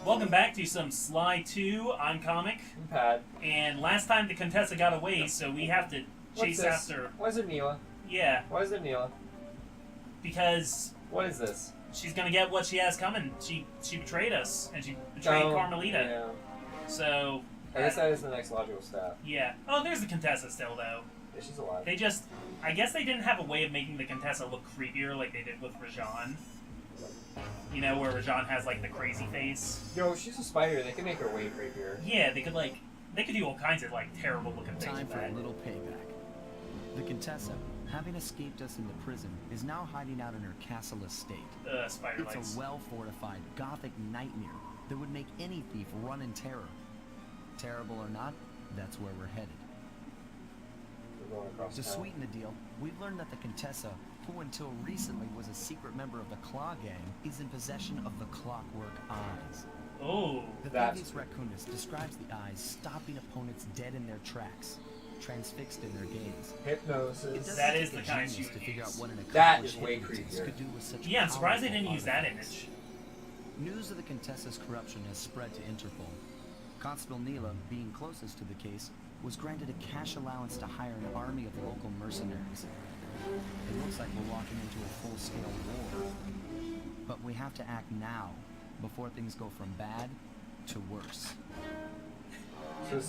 Welcome back to some Sly 2 on Comic. I'm Pat. And last time the Contessa got away, so we have to chase after... Why is there Neela? Yeah. Why is there Neela? Because... What is this? She's gonna get what she has coming. She betrayed us, and she betrayed Carmelita. Yeah. So... I guess that is the next logical step. Yeah. Oh, there's the Contessa still, though. Yeah, she's alive. They just... I guess they didn't have a way of making the Contessa look creepier like they did with Rajan. You know, where Rajan has, like, the crazy face. Yo, she's a spider. They can make her way creepier. Yeah, they could do all kinds of, like, terrible looking things. Time for a little payback. The Contessa, having escaped us into prison, is now hiding out in her castle estate. Spider It's lights. a well-fortified, gothic nightmare that would make any thief run in terror. Terrible or not, that's where we're headed. We're going across To town. sweeten the deal, we've learned that the Contessa, who until recently was a secret member of the Claw Gang, is in possession of the Clockwerk eyes. Oh. The That's previous raccoonist describes the eyes stopping opponents dead in their tracks, transfixed in their gaze. It Hypnosis. doesn't That take is a the kind genius you to would figure out use. what an That is accomplished way hypnotist creepier. could do with such Yeah, I'm surprised they powerful didn't use that artifacts. image. News of the Contessa's corruption has spread to Interpol. Constable Neela, being closest to the case, was granted a cash allowance to hire an army of local mercenaries. It looks like we're walking into a full-scale war. But we have to act now, before things go from bad to worse.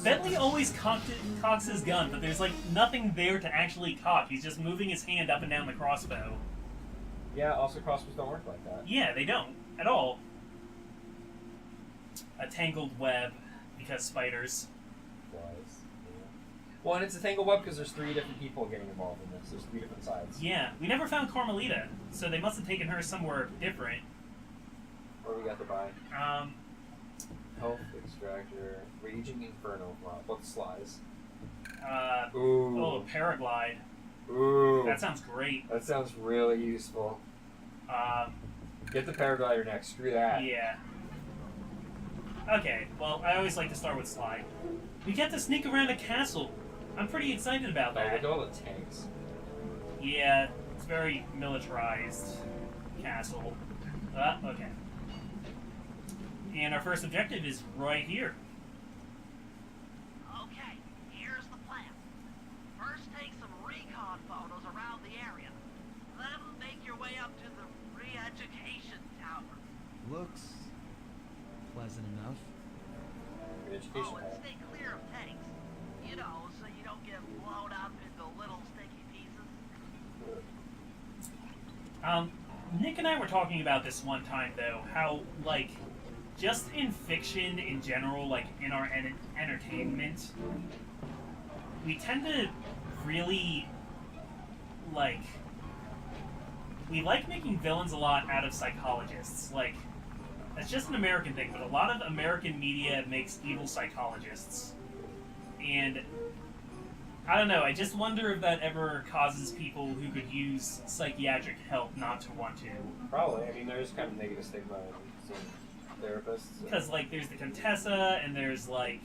Bentley always cocks his gun, but there's like nothing there to actually cock. He's just moving his hand up and down the crossbow. Yeah, also crossbows don't work like that. Yeah, they don't at all. A tangled web because spiders. Twice. Yeah. Well, and it's a tangle web because there's 3 different people getting involved in this. There's 3 different sides. Yeah, we never found Carmelita, so they must have taken her somewhere different. What do we got to buy? Um, Health extractor, raging inferno. Wow, what slides? oh, Ooh. paraglide. Ooh. That sounds great. That sounds really useful. Get the paraglider next. Screw that. Yeah. Okay, well, I always like to start with Sly. We get to sneak around a castle. I'm pretty excited about Oh, look that. at all the tanks. Yeah, it's very militarized castle. Okay. And our first objective is right here. Okay, here's the plan. First take some recon photos around the area. Then make your way up to the re-education tower. Looks pleasant enough. Good education Oh, and pad. stay clear of tanks. You know, so you don't get blown up into little sticky pieces. Nick and I were talking about this one time, though, how, like, just in fiction in general, like, in our entertainment, we tend to really, like, we like making villains a lot out of psychologists. Like, that's just an American thing, but a lot of American media makes evil psychologists. And I don't know, I just wonder if that ever causes people who could use psychiatric help not to want to. Probably. I mean, there's kind of negative stigma in some therapists. Because, like, there's the Contessa, and there's, like,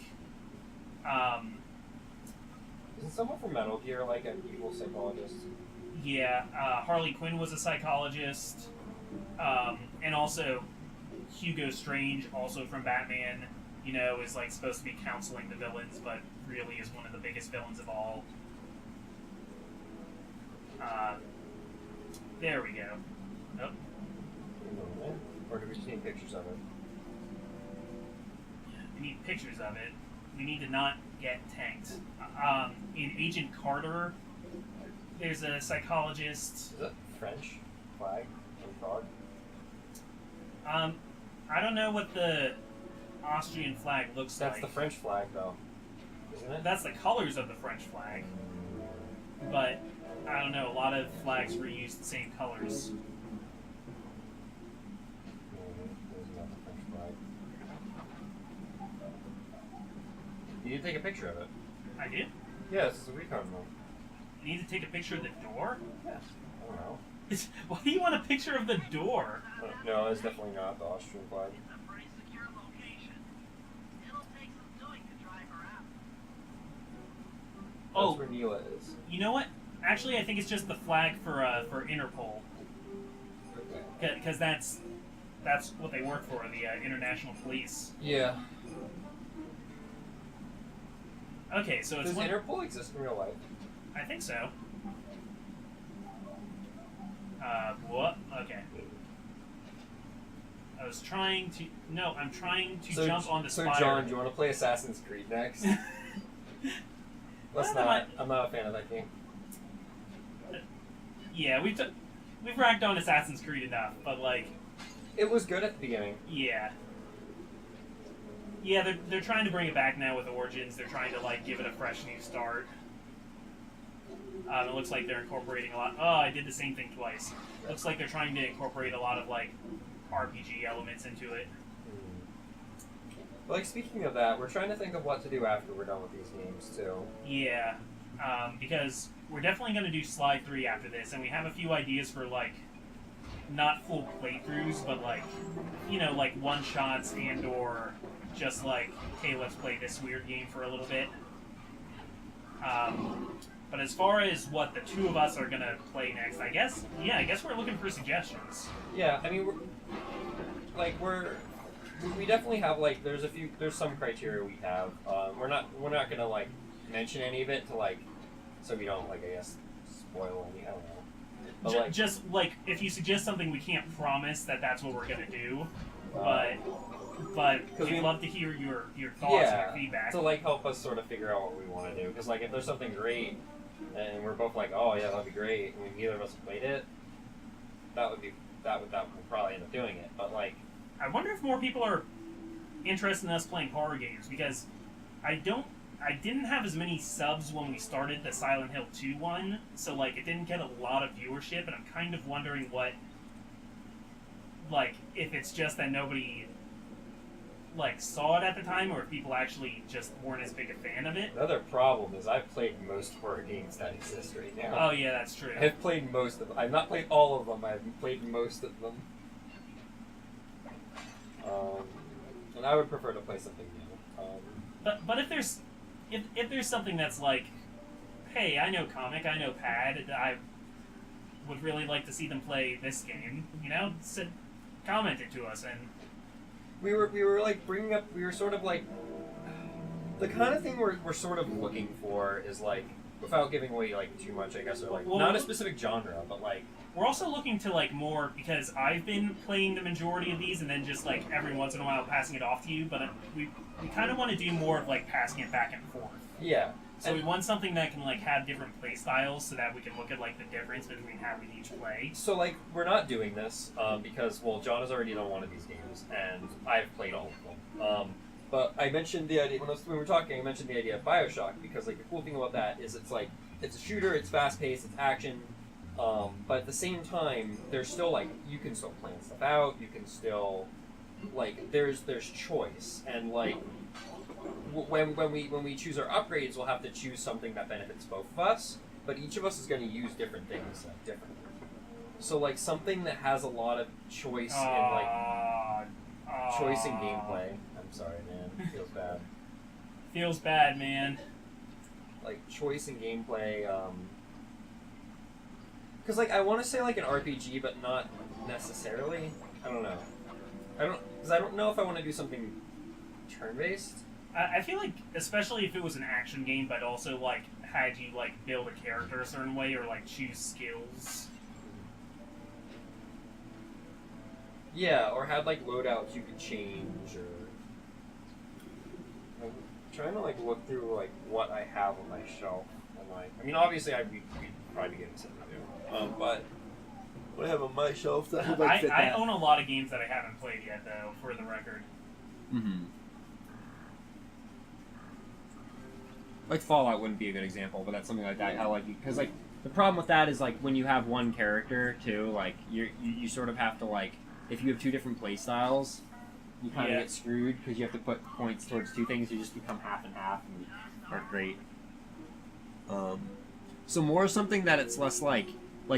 Isn't someone from Metal Gear like an evil psychologist? yeah, Harley Quinn was a psychologist, and also Hugo Strange, also from Batman, you know, is, like, supposed to be counseling the villains, but really is one of the biggest villains of all. There we go. Oh, Or do we just need pictures of it? we need pictures of it. We need to not get tanked. In Agent Carter, there's a psychologist. Is it French flag and frog? I don't know what the Austrian flag looks That's like. the French flag, though, isn't it? That's the colors of the French flag. But, I don't know, a lot of flags reuse the same colors. There's not the French flag. You need to take a picture of it. I do? Yeah, this is a recon mode. You need to take a picture of the door? Yes. I don't know. Why do you want a picture of the door? No, it's definitely not the Austrian flag. It's a pretty secure location. It'll take some doing to drive her out. That's Oh, where Neela is. you know what? Actually, I think it's just the flag for Interpol. Okay. Because that's that's what they work for, the international police. Yeah. Okay, so it's Does Interpol exist in real life? I think so. What? Okay. I was trying to... No, I'm trying to jump on the So, spider. John, do you want to play Assassin's Creed next? I'm not a fan of that game. Yeah, we've racked on Assassin's Creed enough, but, like... It was good at the beginning. Yeah. Yeah, they're trying to bring it back now with Origins. They're trying to, like, give it a fresh new start. It looks like they're incorporating a lot... Oh, I did the same thing twice. Looks like they're trying to incorporate a lot of, like, RPG elements into it. Like, speaking of that, we're trying to think of what to do after we're done with these games, too. Yeah, because we're definitely going to do Sly 3 after this, and we have a few ideas for, like, not full playthroughs, but, like, you know, like, one-shots and or just, like, hey, let's play this weird game for a little bit. But as far as what the two of us are going to play next, I guess we're looking for suggestions. Yeah, I mean, we definitely have, like, there's some criteria we have. We're not gonna, like, mention any of it to, like, so we don't, like, I guess, spoil any, I don't know. But, just, like, if you suggest something, we can't promise that that's what we're gonna do, but we'd love to hear your thoughts and your feedback. To, like, help us sort of figure out what we want to do. Because, like, if there's something great, and we're both like, oh, yeah, that'd be great, and neither of us have played it, that would probably end up doing it. But, like... I wonder if more people are interested in us playing horror games, because I didn't have as many subs when we started the Silent Hill 2 one, so, like, it didn't get a lot of viewership, and I'm kind of wondering what, like, if it's just that nobody, like, saw it at the time, or if people actually just weren't as big a fan of it. Another problem is I've played most horror games that exist right now. Oh, yeah, that's true. I've played most of them. I've not played all of them, I've played most of them. And I would prefer to play something new. But if there's something that's like, hey, I know Comic, I know Pad, I would really like to see them play this game, you know, comment it to us. And we were like bringing up, we were sort of like, the kind of thing we're sort of looking for is like, without giving away like too much, I guess, or like, not a specific genre, but like, we're also looking to, like, more, because I've been playing the majority of these and then just, like, every once in a while passing it off to you, but we kind of want to do more of, like, passing it back and forth. Yeah. So we want something that can, like, have different play styles so that we can look at, like, the difference between how we each play. So, like, we're not doing this because, well, John has already done one of these games, and I've played all of them. But I mentioned the idea, when we were talking, I mentioned the idea of Bioshock, because, like, the cool thing about that is it's, like, it's a shooter, it's fast-paced, it's action, but at the same time, there's still, like, you can still plan stuff out, you can still, like, there's choice, and, like, when we choose our upgrades, we'll have to choose something that benefits both of us, but each of us is going to use different things, like, differently. So, like, something that has a lot of choice choice in gameplay. I'm sorry, man. It feels bad. Feels bad, man. Like, choice in gameplay, because, like, I want to say, like, an RPG, but not necessarily. I don't know. Because I don't know if I want to do something turn-based. I feel like, especially if it was an action game, but also, like, had you, like, build a character a certain way or, like, choose skills. Yeah, or had, like, loadouts you could change, or... I'm trying to, like, look through, like, what I have on my shelf. And, like, I mean, obviously, we'd probably be getting something new. But what I have on my shelf that would, like, fit I that. own a lot of games that I haven't played yet, though, for the record. Mm-hmm. Like Fallout wouldn't be a good example, but that's something like that. How like because like the problem with that is like when you have one character too, like you sort of have to like if you have two different play styles, you kind of get screwed because you have to put points towards two things. You just become half and half and aren't great. So more something that it's less like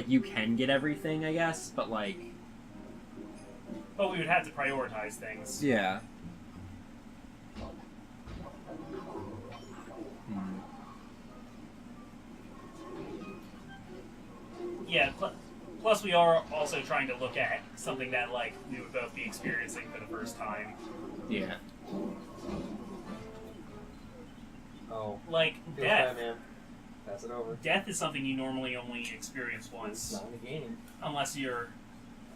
you can get everything, I guess, but like. But we would have to prioritize things. Yeah. Yeah, Plus, we are also trying to look at something that, like, we would both be experiencing for the first time. Yeah. Oh. Like, Feels death. bad, man. Pass it over. Death is something you normally only experience It's once. not in the game. Unless you're,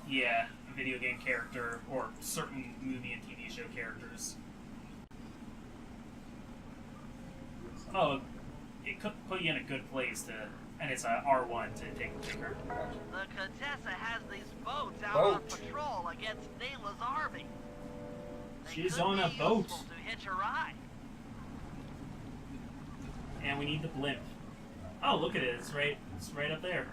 yeah, a video game character or certain movie and TV show characters. Oh, it could put you in a good place to, and it's a R1 to take a picture. The Contessa has these boats out on patrol against Nayla's army. They She's could on be a boat. useful to hitch a ride. And we need the blimp. Oh, look at it. It's right up there.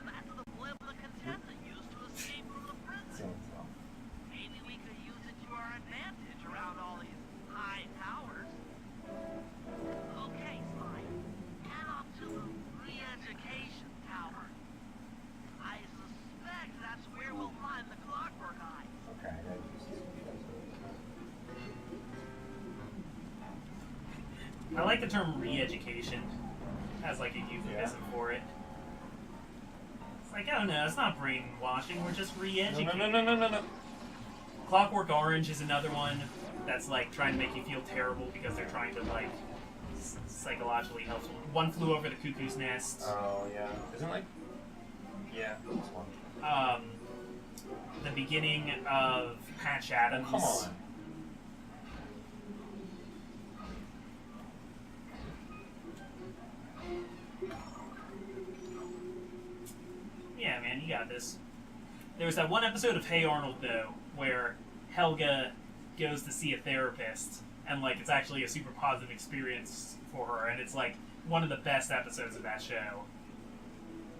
That's the blimp the Contessa used to escape from the prison. Maybe we could use it to our advantage around all these high towers. Okay, Slime. Head up to the re-education tower. I suspect that's where we'll find the Clockwerk eyes. Okay, I gotta use this. I like the term re-education as like a euphemism for it. It's like, oh no, it's not brainwashing, we're just re-educating. No. Clockwork Orange is another one that's like trying to make you feel terrible because they're trying to like psychologically help someone. One Flew Over the Cuckoo's Nest. Oh, yeah. Isn't like... Yeah, this one. The beginning of Patch Adams. Come on. Yeah, man, you got this. There was that one episode of Hey Arnold, though, where Helga goes to see a therapist, and, like, it's actually a super positive experience for her, and it's, like, one of the best episodes of that show,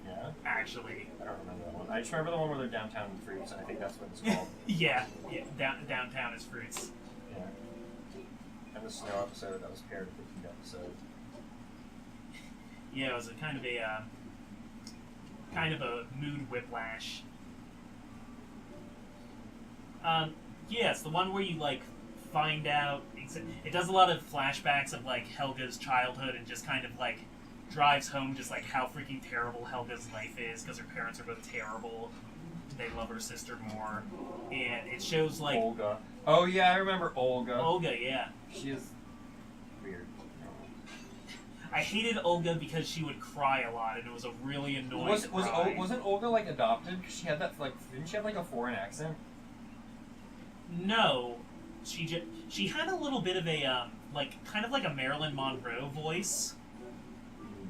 Yeah? actually. I don't remember that one. I just remember the one where they're downtown in Fruits, and I think that's what it's called. Yeah, downtown is Fruits. Yeah. And the snow episode that was paired with the heat episode. Yeah, it was a kind of a mood whiplash. Yeah, it's the one where you, like, find out... It does a lot of flashbacks of, like, Helga's childhood and just kind of, like, drives home just, like, how freaking terrible Helga's life is because her parents are both terrible. They love her sister more. And it shows, like... Olga. Oh, yeah, I remember Olga. Olga, yeah. She is weird. I hated Olga because she would cry a lot, and it was a really annoying cry. Wasn't Olga, like, adopted? Because she had that, like... Didn't she have, like, a foreign accent? No, she had a little bit of a like kind of like a Marilyn Monroe voice,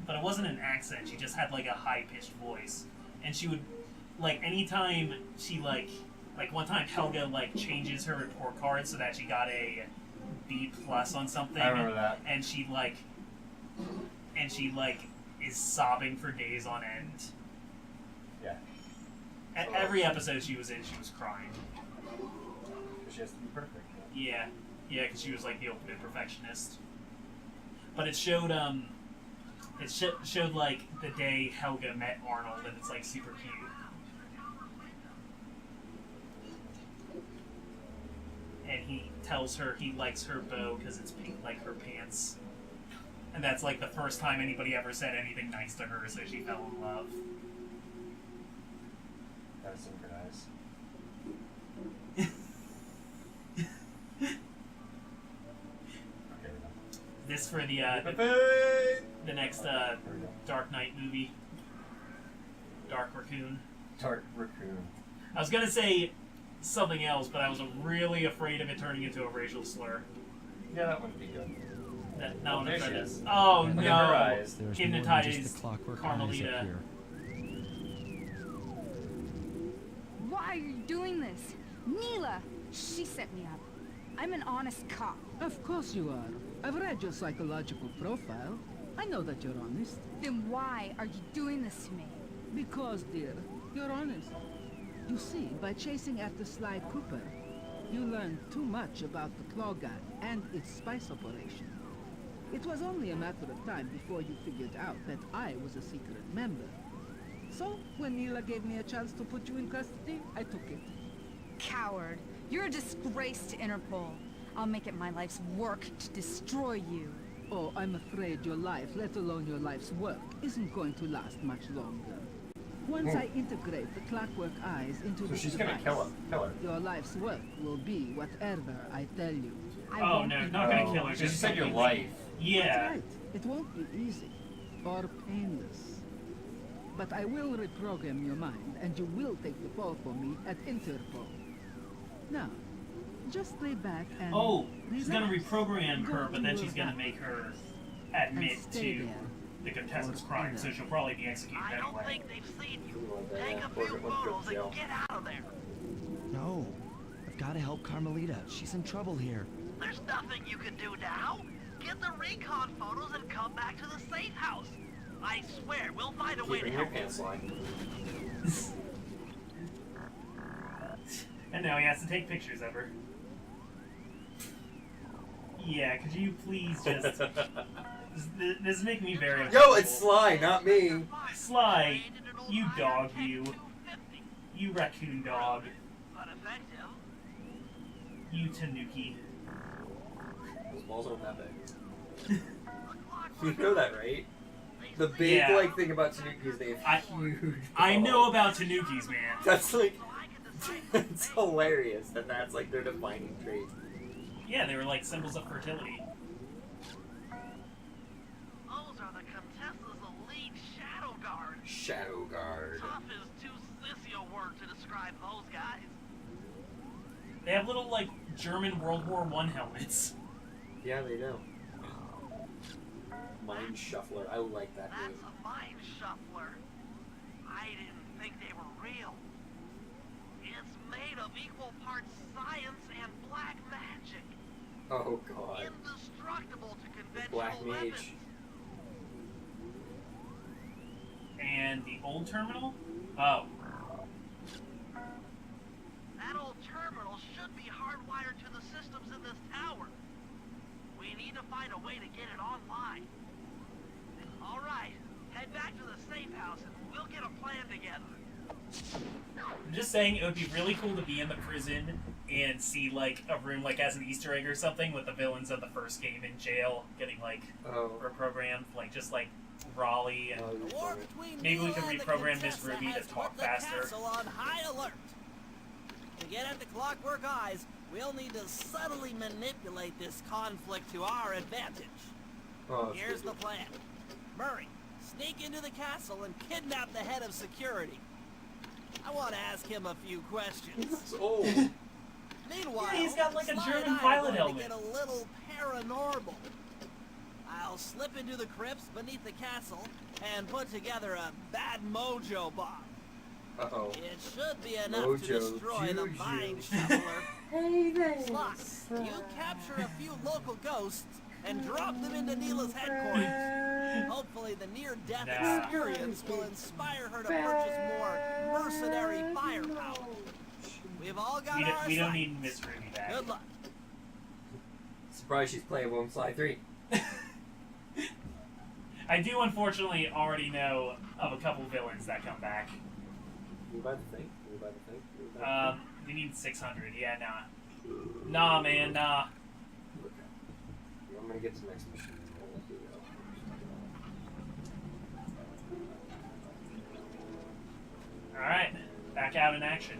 but it wasn't an accent. She just had like a high pitched voice, and she would like anytime she like one time Helga like changes her report card so that she got a B+ on something. I remember that. And she is sobbing for days on end. Yeah. Every episode she was in, she was crying. She has to be perfect. Yeah, because she was like the ultimate perfectionist. But it showed showed like the day Helga met Arnold, and it's like super cute. And he tells her he likes her bow because it's pink like her pants. And that's like the first time anybody ever said anything nice to her, so she fell in love. That was synchronized. This for the next Dark Knight movie. Dark Raccoon. Dark Raccoon. I was gonna say something else, but I was really afraid of it turning into a racial slur. Yeah, that wouldn't be good. No one There she tried is. this. Oh Look at no! her eyes. There's more than Hypnotized just the Clockwerk eyes up Carmelita. here. Why are you doing this? Neela! She set me up. I'm an honest cop. Of course you are. I've read your psychological profile. I know that you're honest. Then why are you doing this to me? Because, dear, you're honest. You see, by chasing after Sly Cooper, you learned too much about the Claw Gang and its spice operation. It was only a matter of time before you figured out that I was a secret member. So, when Neela gave me a chance to put you in custody, I took it. Coward. You're a disgrace to Interpol. I'll make it my life's work to destroy you. Oh, I'm afraid your life, let alone your life's work, isn't going to last much longer. Once I integrate the clockwork eyes into So the she's gonna device, kill him. Kill her. your life's work will be whatever I tell you. I Oh won't no, be not gonna long. kill her. She Just said your completely- life. Yeah. That's right. It won't be easy or painless. But I will reprogram your mind, and you will take the fall for me at Interpol. Now, just lay back and Oh, she's gonna relax. reprogram her, Go but to then your she's gonna back make her and admit stay to there. the contestant's crime, so she'll probably be executed I don't anyway. think they've seen you. Something like that, Take yeah. a few Let's go to photos jail. and get out of there. No. I've got to help Carmelita. She's in trouble here. There's nothing you can do now. Get the recon photos and come back to the safe house. I swear, we'll find a way to Keeping your help you. pants line. And now he has to take pictures of her. Yeah, could you please just... this is making me very Yo, uncomfortable. it's Sly, not me. Sly, you dog, you. You raccoon dog. But effective. You Tanuki. Those balls aren't that big. You know that, right? The big Yeah. like thing about Tanuki is they have huge. I balls. know about Tanukis, man. That's like, it's hilarious that that's like their defining trait. Yeah, they were like symbols of fertility. Those are the Contessa's elite shadow guard. Shadow Guard. Tough is too sissy a word to describe those guys. They have little like German World War I helmets. Yeah, they do. Mind Shuffler. I like that That's name. a mind shuffler. I didn't think they were real. It's made of equal parts science and black magic. Oh god. Indestructible to conventional Black weapons. Mage. And the old terminal? Oh. That old terminal should be hardwired to the systems in this tower. We need to find a way to get it online. All right, head back to the safe house and we'll get a plan together. I'm just saying it would be really cool to be in the prison and see like a room like as an Easter egg or something with the villains of the first game in jail getting like Oh. reprogrammed, like just like Raleigh and Oh, The war between Maybe we Neela can and the reprogram Miss Contessa Ruby to has talk put the faster. castle on high alert. To get at the Clockwerk eyes, we'll need to subtly manipulate this conflict to our advantage. Oh, Here's the plan. Murray, sneak into the castle and kidnap the head of security. I want to ask him a few questions. It's old. Meanwhile, Yeah, he's got like a Sly German and I are pilot going to helmet. get a little paranormal. I'll slip into the crypts beneath the castle and put together a bad mojo bomb. Uh-oh. It should be enough to Mojo destroy the juju. mind shuffler. Hey there. Sly, you capture a few local ghosts and drop them into Neela's headquarters. Hopefully the near-death Nah. experience will inspire her to purchase more mercenary firepower. We've all got our We don't sights. need Miss Ruby back. Good luck. Surprised she's playable in Sly 3. I do unfortunately already know of a couple villains that come back. Can you buy the thing? Can you buy the thing? Can you buy the thing? We need 600. Yeah, nah. Nah, man, nah. Okay. I'm gonna get to the next mission. I'll let you go. Alright, back out in action.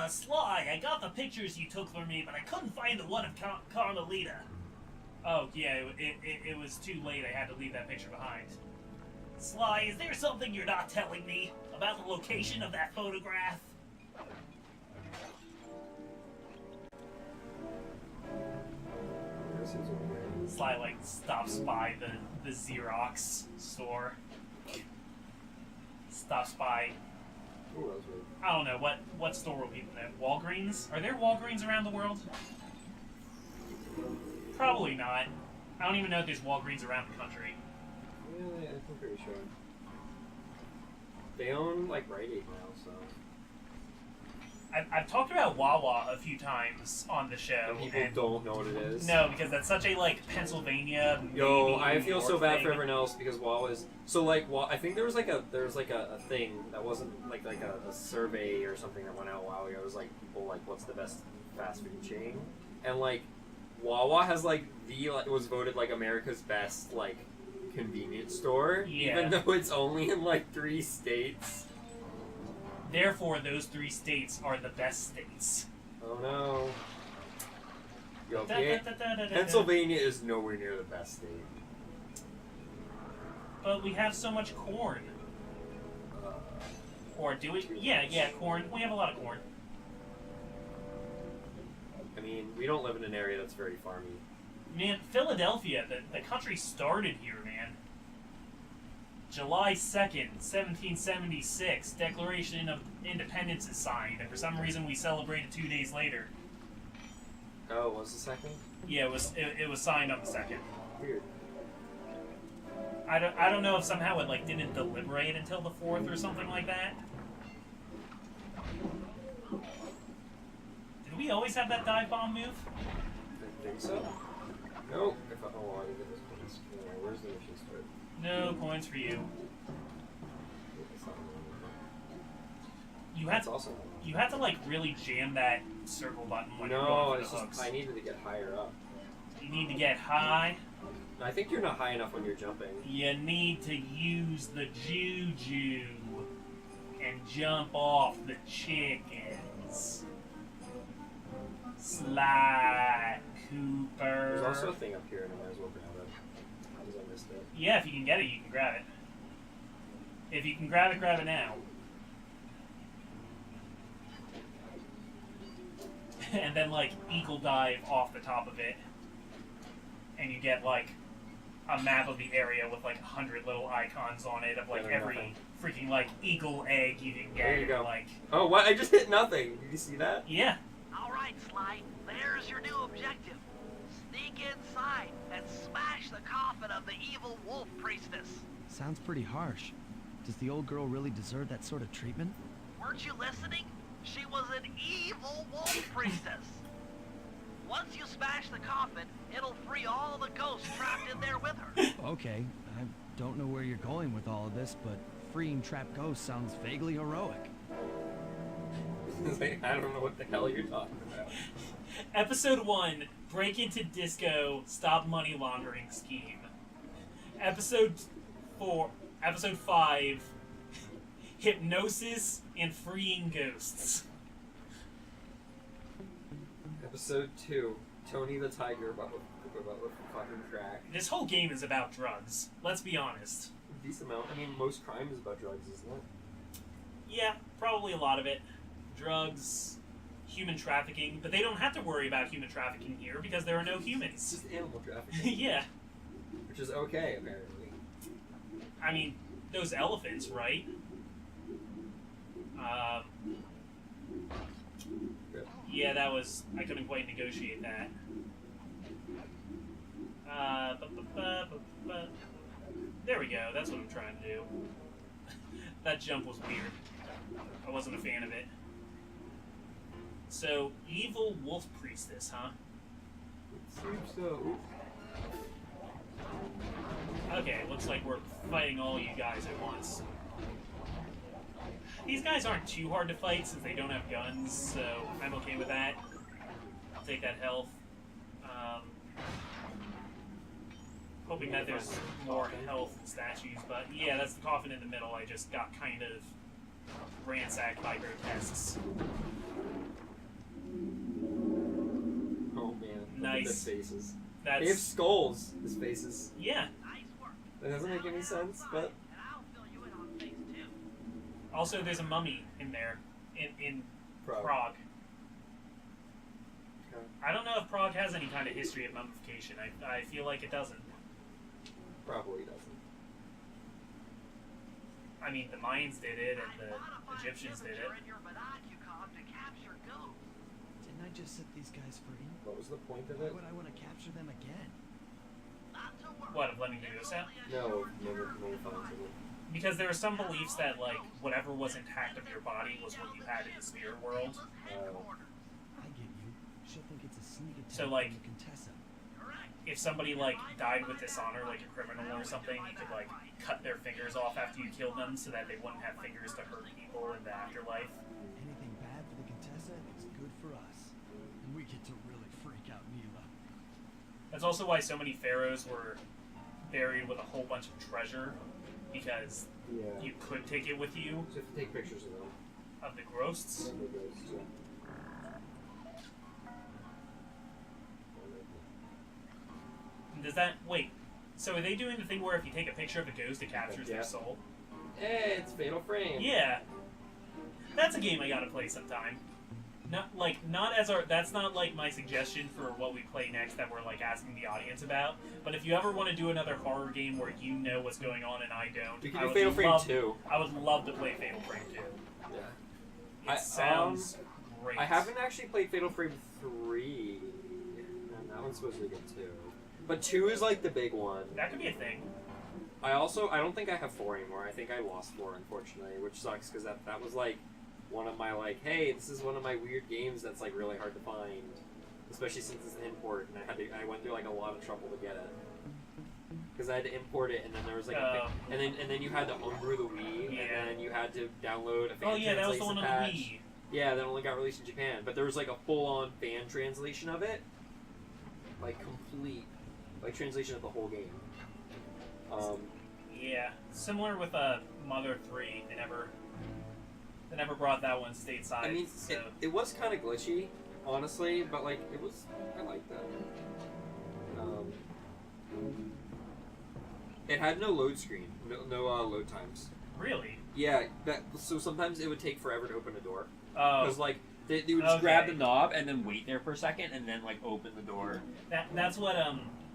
Sly, I got the pictures you took for me, but I couldn't find the one of Carmelita. Oh, yeah, it was too late. I had to leave that picture behind. Sly, is there something you're not telling me about the location of that photograph? This is over there. Sly, like, stops by the Xerox store. Stops by, Ooh, that was weird. I don't know, what store will people know? Walgreens? Are there Walgreens around the world? Probably not. I don't even know if there's Walgreens around the country. Yeah, I'm pretty sure. They own, like, Rite Aid now, so... I've talked about Wawa a few times on the show. And people don't know what it is. No, because that's such a like Pennsylvania. Yo, maybe I New feel York so bad thing. for everyone else because Wawa's so like I think there was like a thing that wasn't like a survey or something that went out a while ago. It was like people like what's the best fast food chain, and like Wawa has like it was voted like America's best like convenience store, Yeah. even though it's only in like 3 states. Therefore, those 3 states are the best states. Oh no. Yo, Da-da-da-da-da-da. Pennsylvania is nowhere near the best state. But we have so much corn. Or do we? Yeah, corn. We have a lot of corn. I mean, we don't live in an area that's very farmy. Man, Philadelphia, the country started here, man. July 2nd, 1776, Declaration of Independence is signed, and for some reason we celebrated 2 days later. Oh, was the second? Yeah, it was signed on the 2nd. Weird. I don't know if somehow it like didn't deliberate until the 4th or something like that. Did we always have that dive bomb move? I think so. No. I didn't get this place. Where's the mission start? No coins for you. It's not You had That's also you had to like really jam that circle button when you're no, going it's for the just hooks. I needed to get higher up. You need to get high. I think you're not high enough when you're jumping. You need to use the juju and jump off the chickens. Sly Cooper. There's also a thing up here, and I might as well grab it. Because I missed it. Yeah, if you can get it, you can grab it. If you can grab it now. And then, like, eagle dive off the top of it. And you get, like, a map of the area with, like, 100 little icons on it of, like, Yeah, every nothing. freaking, like, eagle egg you can get. There you go. Like, Oh, what? I just hit nothing. Did you see that? yeah. All right, Sly. There's your new objective. Sneak inside and smash the coffin of the evil wolf priestess. Sounds pretty harsh. Does the old girl really deserve that sort of treatment? Weren't you listening? She was an evil wolf priestess. Once you smash the coffin, it'll free all the ghosts trapped in there with her. Okay, I don't know where you're going with all of this, but freeing trapped ghosts sounds vaguely heroic. It's like, I don't know what the hell you're talking about. Episode 1, break into disco, stop money laundering scheme. Episode 5, hypnosis and freeing ghosts. Episode 2, Tony the Tiger, but with fucking crack. This whole game is about drugs. Let's be honest. Decent amount. I mean, most crime is about drugs, isn't it? Yeah, probably a lot of it. Drugs, human trafficking, but they don't have to worry about human trafficking here because there are no It's humans. just animal trafficking, Yeah, which is okay, apparently. I mean, those elephants, right? Yeah, that was... I couldn't quite negotiate that. There we go, that's what I'm trying to do. That jump was weird. I wasn't a fan of it. So, evil wolf priestess, huh? Seems so. Okay, looks like we're fighting all you guys at once. These guys aren't too hard to fight since they don't have guns, so I'm okay with that. I'll take that health. Hoping that there's more health and statues, but yeah, that's the coffin in the middle. I just got kind of ransacked by grotesques. Oh man. Look at Nice. their faces. They have That's... skulls, his faces. Yeah. Nice work. That doesn't make any sense, but... And I'll fill you in on phase 2. Also, there's a mummy in there, in Prague. Prague. Okay. I don't know if Prague has any kind of history of mummification. I feel like it doesn't. Probably doesn't. I mean, the Mayans did it, and I the modified Egyptians did it. temperature in your binocucom to capture ghosts. Didn't I just set these guys free? What was the point of Why it? would I want to capture them again? Not to worry. What, of letting the ghosts out? No, never finds it. Because there are some beliefs that, like, whatever was intact of your body was what you had in the spirit world. I get you. She'll think it's a sneak attack So, like, from the Contessa. if somebody, like, died with dishonor, like a criminal or something, you could, like, cut their fingers off after you killed them so that they wouldn't have fingers to hurt people in the afterlife. Anything bad for the Contessa is good for us. And we get to really freak out Neela. That's also why so many pharaohs were buried with a whole bunch of treasure, because Yeah. you could take it with you, So you have to take pictures of them. of the ghosts. And the ghosts, yeah. Does that... Wait, so are they doing the thing where if you take a picture of a ghost, it captures Yeah. their soul? Hey, it's Fatal Frame. Yeah. That's a game I gotta play sometime. That's not like my suggestion for what we play next that we're like asking the audience about. But if you ever want to do another horror game where you know what's going on and I don't, We can I do would Fatal Frame love, 2. I would love to play Fatal Frame 2. Yeah. It sounds great. I haven't actually played Fatal Frame 3. And that one's supposed to be good too. But 2 is like the big one. That could be a thing. I don't think I have 4 anymore. I think I lost 4, unfortunately, which sucks because that was like one of my like, hey, this is one of my weird games that's like really hard to find, especially since it's an import, and I went through like a lot of trouble to get it because I had to import it, and then there was like and then you had to homebrew the Wii, Yeah. and then you had to download a fan Oh yeah, that was the translation one on patch. the Wii. Yeah, that only got released in Japan, but there was like a full-on fan translation of it, like complete, like translation of the whole game. Yeah, similar with Mother 3. They never brought that one stateside. I mean, so. it was kind of glitchy, honestly, but like I liked that. It had no load screen, no load times. Really? Yeah, so sometimes it would take forever to open a door Oh. because like they would just Okay. grab the knob and then wait there for a second and then like open the door. That's what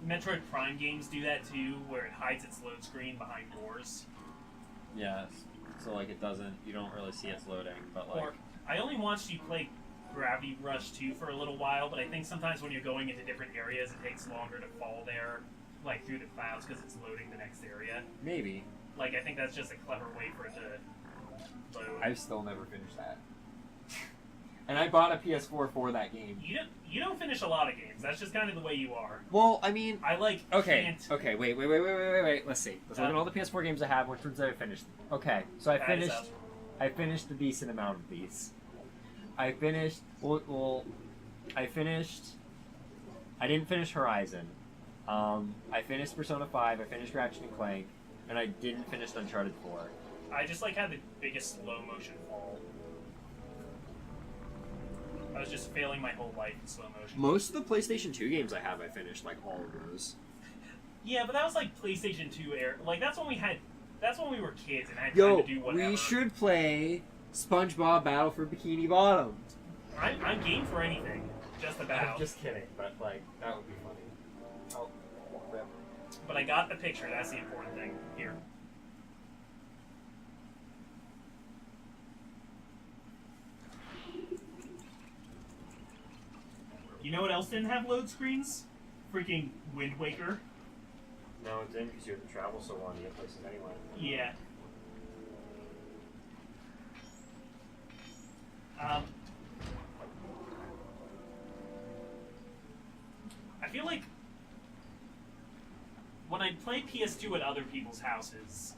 Metroid Prime games do that too, where it hides its load screen behind doors. Yes. So like it doesn't, you don't really see it's loading, but like. Or I only watched you play Gravity Rush 2 for a little while, but I think sometimes when you're going into different areas, it takes longer to fall there, like through the clouds, because it's loading the next area. Maybe. Like I think that's just a clever way for it to load. I've still never finished that. And I bought a PS4 for that game. You don't finish a lot of games. That's just kind of the way you are. Well, I mean, I like okay, can't. okay, wait. Let's see. Let's look at all the PS4 games I have. Which ones have I finished? Okay, so I That is finished. I finished a decent amount of these. I finished. I finished. I didn't finish Horizon. I finished Persona 5. I finished Ratchet and Clank, and I didn't finish Uncharted 4. I just like had the biggest slow motion fall. I was just failing my whole life in slow motion. Most of the PlayStation 2 games I have, I finished like all of those. Yeah, but that was like PlayStation 2 era. Like that's when we had. That's when we were kids and had time Yo, to do whatever. we should play SpongeBob Battle for Bikini Bottom. I'm game for anything. Just about. I'm just kidding, but like that would be funny. Oh, rip. But I got the picture. That's the important thing here. You know what else didn't have load screens? Freaking Wind Waker. No, it didn't because you have to travel so long to get places anyway. Yeah. I feel like when I played PS2 at other people's houses,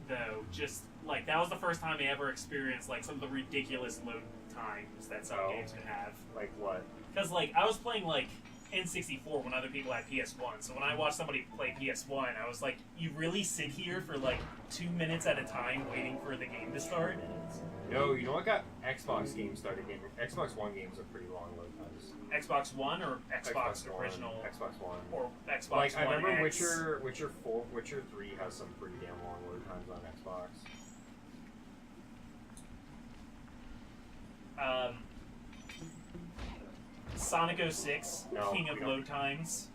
though, just like that was the first time I ever experienced like some of the ridiculous load times that some games could have. Like what? Because like I was playing like N64 when other people had PS1, so when I watched somebody play PS1, I was like, you really sit here for like 2 minutes at a time waiting for the game to start? No, you know what got Xbox games started getting? Xbox One games are pretty long load times. Xbox One or Xbox One, original Xbox One. or Xbox Like One I remember X. Witcher 3 has some pretty damn long load times on Xbox. Sonic 06, No, King we of don't. Load Times.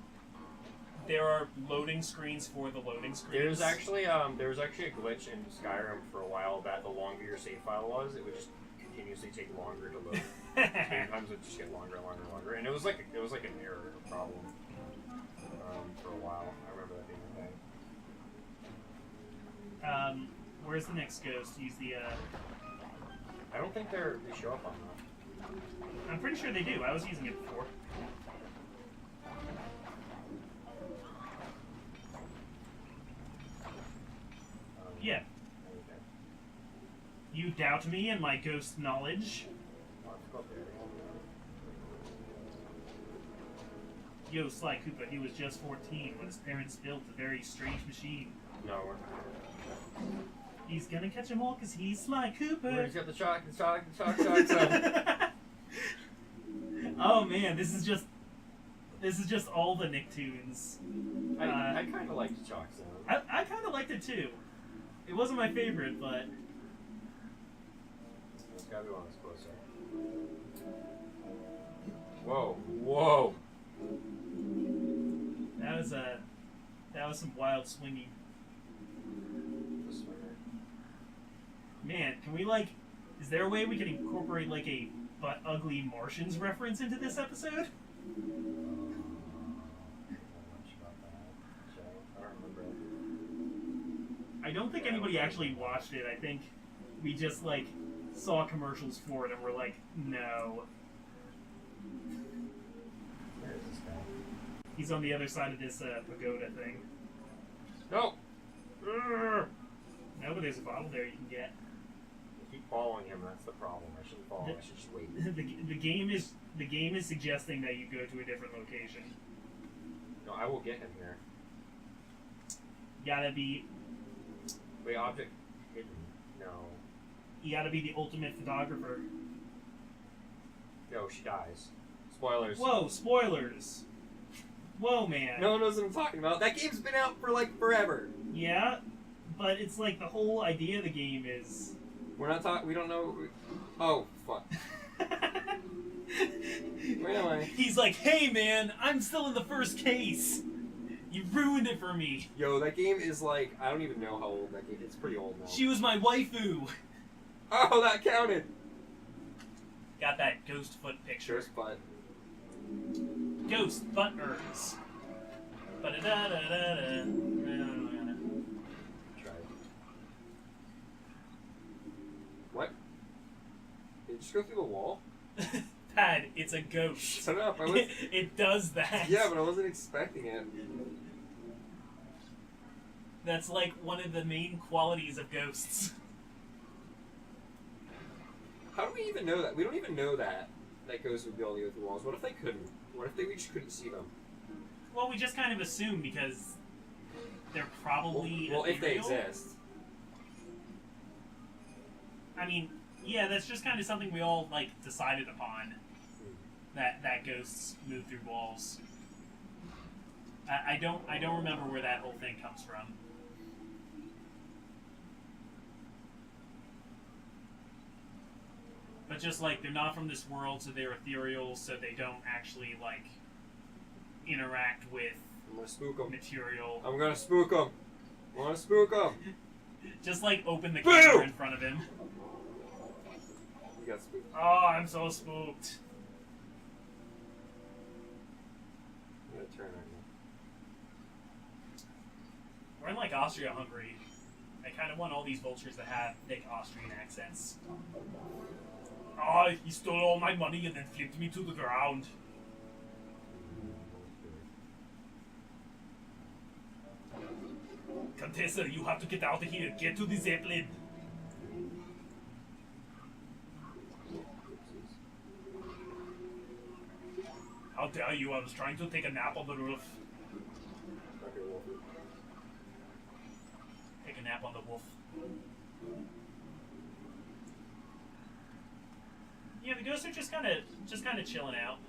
There are loading screens for the loading screens. There's actually a glitch in Skyrim for a while that the longer your save file was, it would just continuously take longer to load. Game times would just get longer and longer and longer, and it was like an error problem for a while. I remember that being a thing. Where's the next ghost? Use the, I don't think they show up on that. I'm pretty sure they do. I was using it before. Yeah. Okay. You doubt me and my ghost knowledge. Let's go up there. Yo, Sly Cooper, he was just 14 when his parents built a very strange machine. No, He's gonna catch them all because he's Sly Cooper. He's got the chalk. Oh man, this is just all the Nicktoons. I kind of liked the chalk zone. I kind of liked it too. It wasn't my favorite, but There's gotta be one that's closer. Whoa, whoa! that was some wild swinging. This one here. Man, can we is there a way we can incorporate like a butt ugly Martians reference into this episode? Not much about that show. I don't remember it. I don't think anybody actually watched it. I think we just saw commercials for it and we're like, no. Where is this guy? He's on the other side of this pagoda thing. No! No, but there's a bottle there you can get. I keep following him, that's the problem. I shouldn't follow him, I should just wait. The game is suggesting that you go to a different location. No, I will get him here. Gotta be Wait, object hidden. No. You gotta be the ultimate photographer. No, she dies. Spoilers. Whoa, spoilers! Whoa, man. No one knows what I'm talking about. That game's been out for forever. Yeah, but it's the whole idea of the game is... We're not talking. We don't know. Oh, fuck. Where am I? He's like, hey man, I'm still in the first case. You ruined it for me. Yo, that game is I don't even know how old that game is. It's pretty old now. She was my waifu. Oh, that counted! Got that ghost foot picture. First butt. Ghost butters. Ba-da-da-da-da-da. Try it. What? Did it just go through the wall? Dad, it's a ghost. Shut up. I was... It does that. Yeah, but I wasn't expecting it. That's one of the main qualities of ghosts. How do we even know that? We don't even know that ghosts would be able to go through walls. What if they couldn't? What if we just couldn't see them? Well, we just kind of assume because they're probably Well, if they ethereal. exist. I mean, yeah, that's just kind of something we all decided upon. That ghosts move through walls. I don't remember where that whole thing comes from. But just they're not from this world, so they're ethereal, so they don't actually interact with I'm gonna spook them. material. I'm gonna spook them. I wanna spook them. Just open the Boo! camera in front of him. You got spooked. Oh, I'm so spooked. I'm gonna turn on We're in Austria-Hungary. I kind of want all these vultures to have thick Austrian accents. Oh, he stole all my money and then flipped me to the ground. Contessa, you have to get out of here. Get to the Zeppelin. How dare you? I was trying to take a nap on the roof. Okay, well. Take a nap on the wolf. Yeah, the ghosts are just kind of chilling out.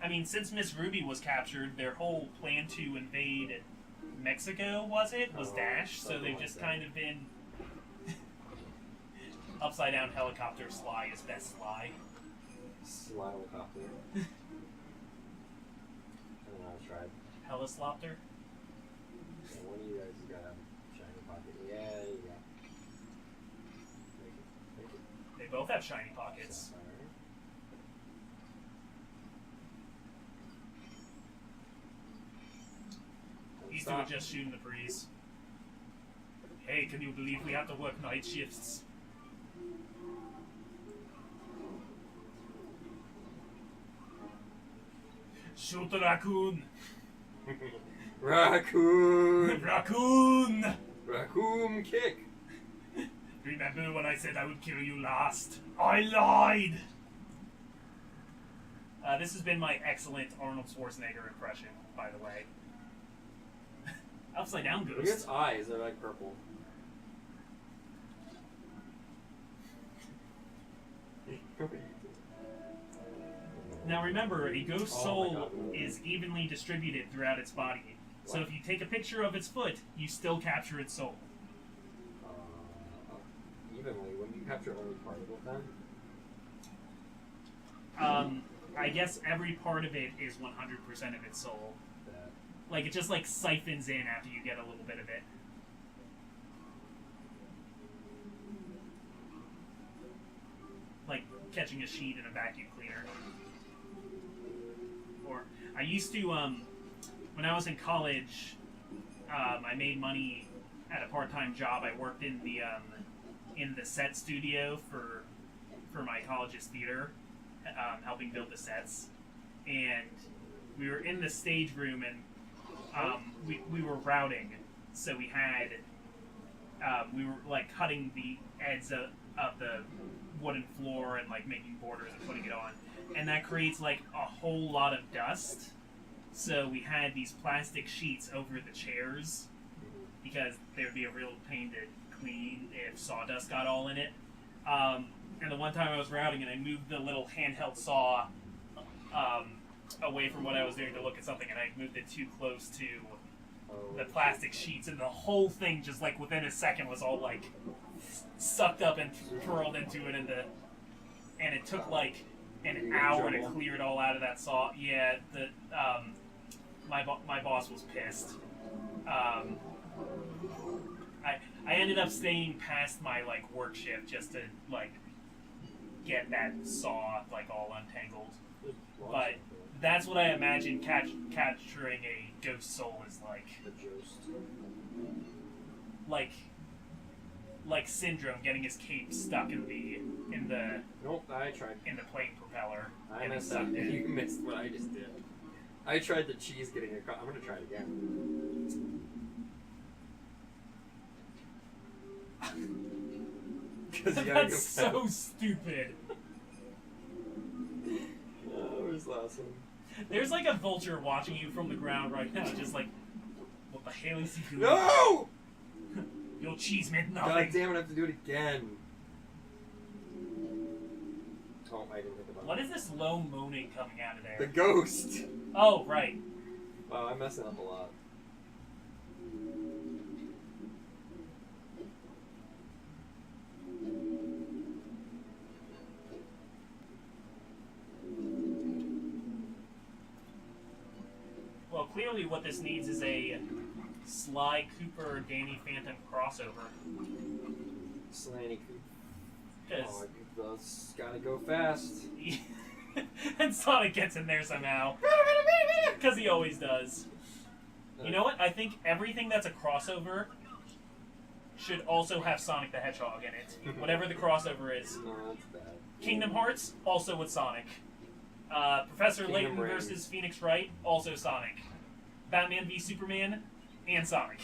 I mean, since Miss Ruby was captured, their whole plan to invade Mexico was dashed. So they've just kind of been upside down helicopter Sly is best Sly. Sly helicopter. I don't know, I tried. Helislopter. And one of you guys has got a shiny pocket. Yeah, there you go. Make it. They both have shiny pockets. Sapphire. These two are just shooting the breeze. Hey, can you believe we have to work night shifts? Shoot the raccoon! Raccoon! Raccoon! Raccoon kick! Remember when I said I would kill you last? I lied! This has been my excellent Arnold Schwarzenegger impression, by the way. Upside down Look at its ghost. eyes, they're like purple. Now remember, a ghost Oh my soul God. is evenly distributed throughout its body. So What? if you take a picture of its foot, you still capture its soul. Evenly, when you capture only part of it then? I guess every part of it is 100% of its soul. That. Like, it just, like, siphons in after you get a little bit of it. Like catching a sheet in a vacuum cleaner. Or, I used to, when I was in college, I made money at a part-time job. I worked in the set studio for my college's theater, helping build the sets. And we were in the stage room, and we were routing. So we had we were like cutting the edges of the wooden floor and like making borders and putting it on, and that creates like a whole lot of dust. So we had these plastic sheets over the chairs because they would be a real pain to clean if sawdust got all in it. And the one time I was routing and I moved the little handheld saw away from what I was doing to look at something, and I moved it too close to the plastic sheets, and the whole thing just like within a second was all like sucked up and twirled into it, and it took like an hour to clear it all out of that saw. Yeah, my boss was pissed. I ended up staying past my like work shift just to like get that saw like all untangled. But that's what I imagine capturing a ghost soul is like. The ghost. Like Syndrome getting his cape stuck in the Nope, I tried. in the plane propeller. I and messed sucked up. in. You missed what I just did. I tried the cheese getting across. I'm gonna try it again. Because That's so stupid. Oh, where's the last one? There's like a vulture watching you from the ground right now, just like, what the hell is he doing? No! Your cheese meant God nothing. damn it, I have to do it again. Oh, I didn't hit the button. What is this low moaning coming out of there? The ghost! Oh, right. Wow, I'm messing up a lot. Well, clearly what this needs is a Sly Cooper Danny Phantom crossover. Slanty Coop. Because Oh, that's gotta go fast. and Sonic gets in there somehow. Because he always does. You know what? I think everything that's a crossover should also have Sonic the Hedgehog in it. Whatever the crossover is. No, that's bad. Kingdom Hearts, also with Sonic. Professor Kingdom Layton Reigns. versus Phoenix Wright, also Sonic. Batman v Superman, and Sonic.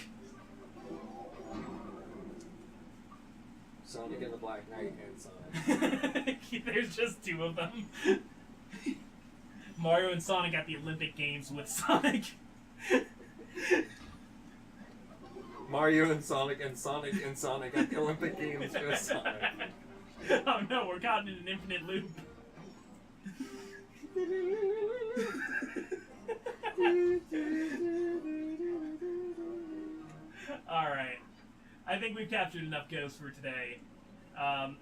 Sonic and the Black Knight and Sonic. There's just two of them. Mario and Sonic at the Olympic Games with Sonic. Mario and Sonic and Sonic and Sonic at the Olympic Games with Sonic. Oh no, we're caught in an infinite loop. Alright. I think we've captured enough ghosts for today.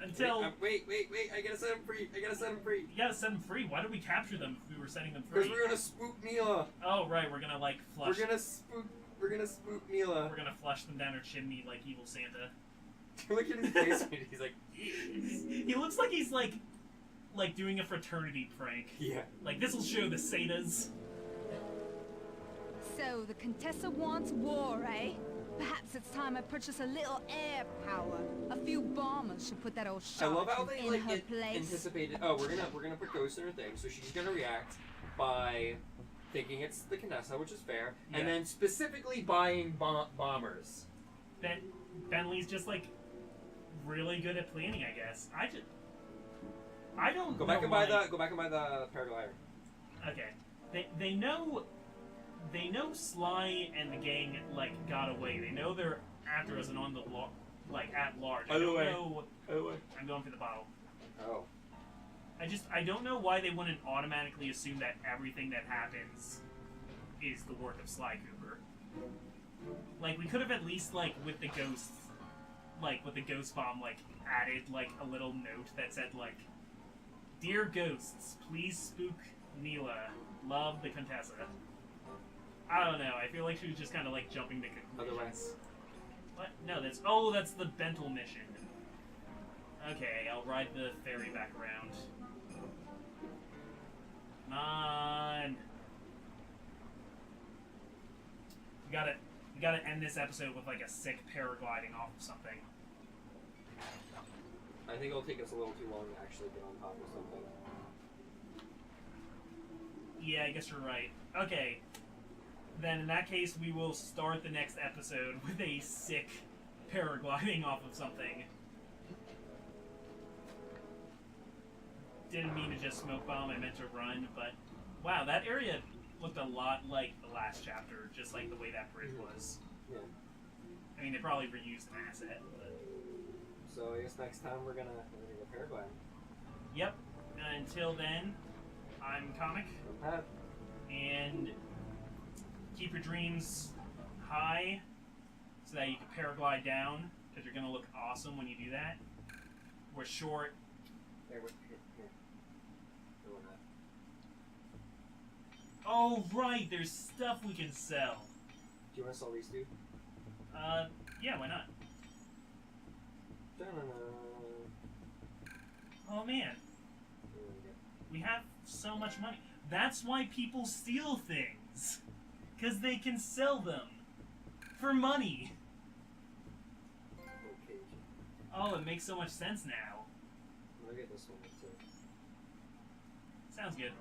Until... Wait, I gotta set him free. You gotta set them free. Why did we capture them if we were setting them Because free? we're gonna spook Mila. Oh, right, we're gonna, like, flush... We're gonna spook Mila. We're gonna flush them down her chimney like evil Santa. Look at his face. He's like, He looks like he's, like doing a fraternity prank. yeah. Like, this'll show the Satas. So, So the Contessa wants war, eh? Perhaps it's time I purchase a little air power. A few bombers should put that old I love how charlatan they in like her place. anticipated. Oh, we're gonna put Ghost in her thing, so she's gonna react by thinking it's the Contessa, which is fair, Yeah. and then specifically buying bombers. Bentley's just like really good at planning, I guess. I don't Go know back and why. buy the paraglider. Okay. They know Sly and the gang like got away. They know they're after us and on the at large. I don't know. I'm going for the bottle. Oh. I don't know why they wouldn't automatically assume that everything that happens is the work of Sly Cooper. Like, we could have at least, like, with the ghost bomb, like, added, like, a little note that said, like, "Dear ghosts, please spook Neela. Love, the Contessa." I don't know. I feel like she was just kind of, like, jumping to conclusions. Otherwise. What? No, that's the Bentel mission. Okay, I'll ride the ferry back around. Come on. We gotta end this episode with like a sick paragliding off of something. I think it'll take us a little too long to actually get on top of something. Yeah, I guess you're right. Okay. Then in that case, we will start the next episode with a sick paragliding off of something. Didn't mean to just smoke bomb, I meant to run, but wow, that area looked a lot like the last chapter, just like the way that bridge was. Yeah. I mean, they probably reused an asset, but... So I guess next time we're gonna go paragliding. Yep. Until then, I'm Comic, Pat. and keep your dreams high so that you can paraglide down, because you're gonna look awesome when you do that. We're short. Here. Go with that. Oh, right, there's stuff we can sell. Do you want to sell these two? Yeah, why not? Da-na-na. Oh, man. We have so much money. That's why people steal things. Because they can sell them. For money. Okay. Oh, it makes so much sense now. I'll get this one too. Sounds good.